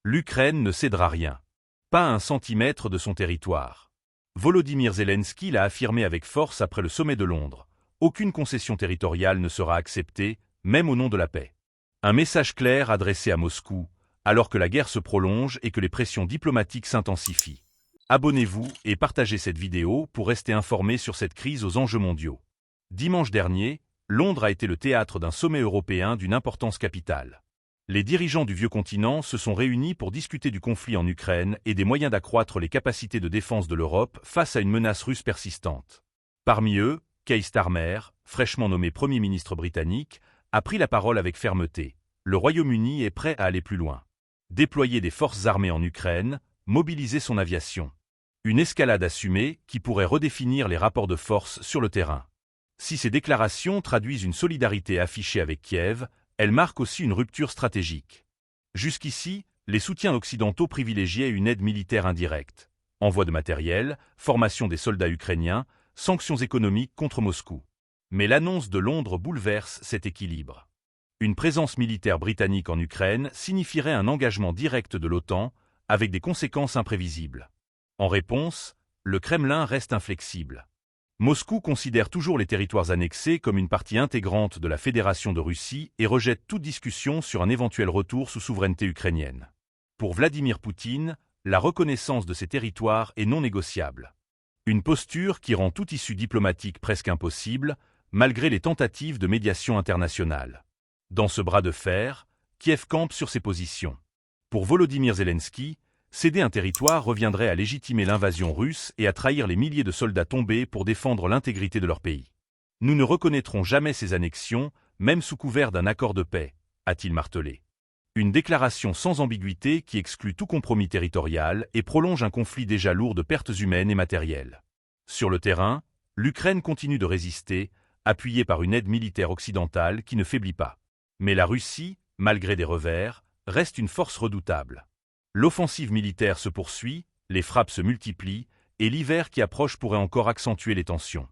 L'Ukraine ne cédera rien. Pas un centimètre de son territoire. Volodymyr Zelensky l'a affirmé avec force après le sommet de Londres. Aucune concession territoriale ne sera acceptée, même au nom de la paix. Un message clair adressé à Moscou, alors que la guerre se prolonge et que les pressions diplomatiques s'intensifient. Abonnez-vous et partagez cette vidéo pour rester informé sur cette crise aux enjeux mondiaux. Dimanche dernier, Londres a été le théâtre d'un sommet européen d'une importance capitale. Les dirigeants du vieux continent se sont réunis pour discuter du conflit en Ukraine et des moyens d'accroître les capacités de défense de l'Europe face à une menace russe persistante. Parmi eux, Keir Starmer, fraîchement nommé Premier ministre britannique, a pris la parole avec fermeté. Le Royaume-Uni est prêt à aller plus loin. Déployer des forces armées en Ukraine, mobiliser son aviation. Une escalade assumée qui pourrait redéfinir les rapports de force sur le terrain. Si ces déclarations traduisent une solidarité affichée avec Kiev, elles marquent aussi une rupture stratégique. Jusqu'ici, les soutiens occidentaux privilégiaient une aide militaire indirecte. Envoi de matériel, formation des soldats ukrainiens, sanctions économiques contre Moscou. Mais l'annonce de Londres bouleverse cet équilibre. Une présence militaire britannique en Ukraine signifierait un engagement direct de l'OTAN, avec des conséquences imprévisibles. En réponse, le Kremlin reste inflexible. Moscou considère toujours les territoires annexés comme une partie intégrante de la Fédération de Russie et rejette toute discussion sur un éventuel retour sous souveraineté ukrainienne. Pour Vladimir Poutine, la reconnaissance de ces territoires est non négociable. Une posture qui rend toute issue diplomatique presque impossible, malgré les tentatives de médiation internationale. Dans ce bras de fer, Kiev campe sur ses positions. Pour Volodymyr Zelensky, céder un territoire reviendrait à légitimer l'invasion russe et à trahir les milliers de soldats tombés pour défendre l'intégrité de leur pays. Nous ne reconnaîtrons jamais ces annexions, même sous couvert d'un accord de paix, a-t-il martelé. Une déclaration sans ambiguïté qui exclut tout compromis territorial et prolonge un conflit déjà lourd de pertes humaines et matérielles. Sur le terrain, l'Ukraine continue de résister, appuyée par une aide militaire occidentale qui ne faiblit pas. Mais la Russie, malgré des revers, reste une force redoutable. L'offensive militaire se poursuit, les frappes se multiplient, et l'hiver qui approche pourrait encore accentuer les tensions.